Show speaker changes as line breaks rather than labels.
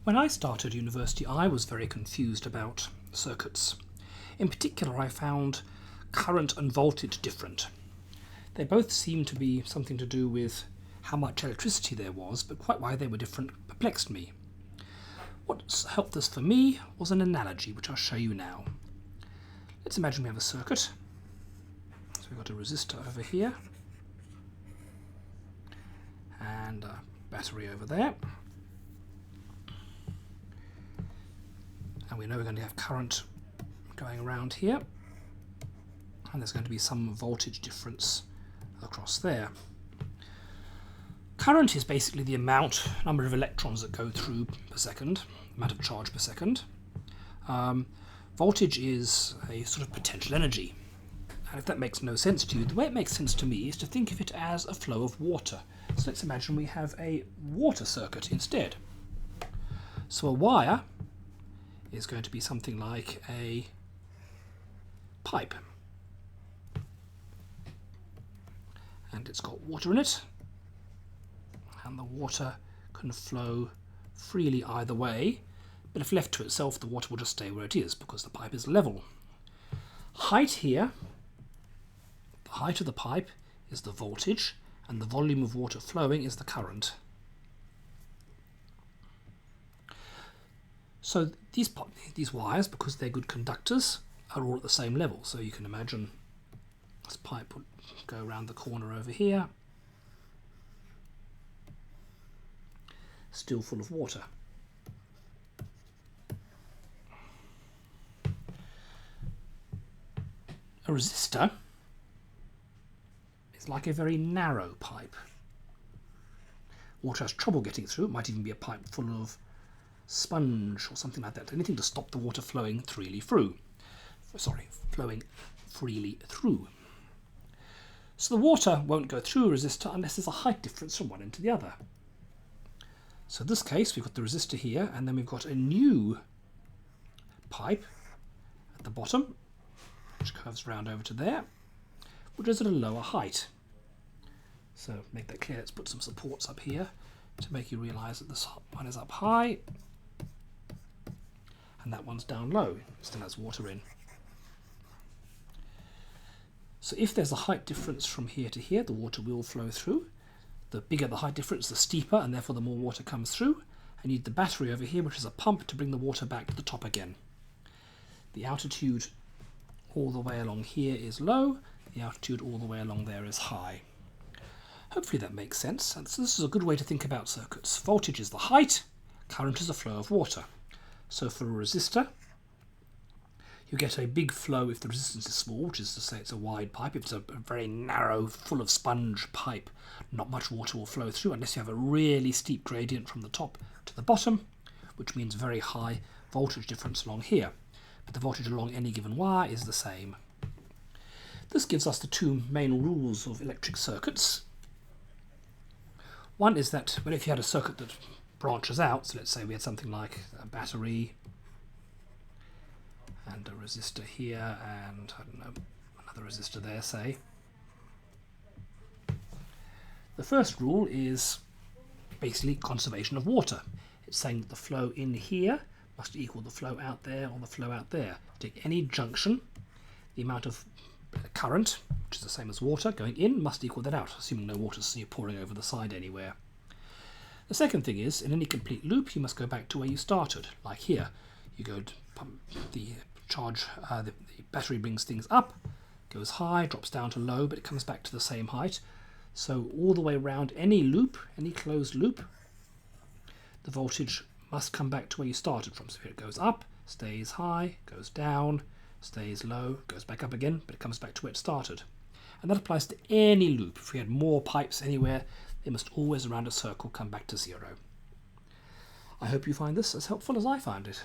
When I started university, I was very confused about circuits. In particular, I found current and voltage different. They both seemed to be something to do with how much electricity there was, but quite why they were different perplexed me. What helped us for me was an analogy, which I'll show you now. Let's imagine we have a circuit. So we've got a resistor over here and a battery over there. And we know we're going to have current going around here, and there's going to be some voltage difference across there. Current is basically the number of electrons that go through per second, amount of charge per second. Voltage is a sort of potential energy. And if that makes no sense to you, the way it makes sense to me is to think of it as a flow of water. So let's imagine we have a water circuit instead. So a wire is going to be something like a pipe. And it's got water in it. And the water can flow freely either way. But if left to itself, the water will just stay where it is because the pipe is level. Height here, the height of the pipe is the voltage, and the volume of water flowing is the current. So these wires, because they're good conductors, are all at the same level. So you can imagine this pipe would go around the corner over here, still full of water. A resistor is like a very narrow pipe. Water has trouble getting through. It might even be a pipe full of sponge or something like that. Anything to stop the water flowing freely through. So the water won't go through a resistor unless there's a height difference from one end to the other. So in this case, we've got the resistor here, and then we've got a new pipe at the bottom, which curves round over to there, which is at a lower height. So make that clear. Let's put some supports up here to make you realise that this one is up high and that one's down low. It still has water in. So if there's a height difference from here to here, the water will flow through. The bigger the height difference, the steeper, and therefore the more water comes through. And you need the battery over here, which is a pump to bring the water back to the top again. The altitude all the way along here is low, the altitude all the way along there is high. Hopefully that makes sense, and so this is a good way to think about circuits. Voltage is the height, current is the flow of water. So for a resistor, you get a big flow if the resistance is small, which is to say it's a wide pipe. If it's a very narrow, full of sponge pipe, not much water will flow through unless you have a really steep gradient from the top to the bottom, which means very high voltage difference along here. But the voltage along any given wire is the same. This gives us the two main rules of electric circuits. One is that if you had a circuit that branches out, so let's say we had something like a battery and a resistor here and, I don't know, another resistor there, say. The first rule is basically conservation of water. It's saying that the flow in here must equal the flow out there or the flow out there. Take any junction, the amount of current, which is the same as water, going in must equal that out, assuming no water is pouring over the side anywhere. The second thing is, in any complete loop, you must go back to where you started, like here. You go to pump the charge, the battery brings things up, goes high, drops down to low, but it comes back to the same height. So all the way around any loop, any closed loop, the voltage must come back to where you started from. So here it goes up, stays high, goes down, stays low, goes back up again, but it comes back to where it started. And that applies to any loop. If we had more pipes anywhere, they must always around a circle come back to zero. I hope you find this as helpful as I found it.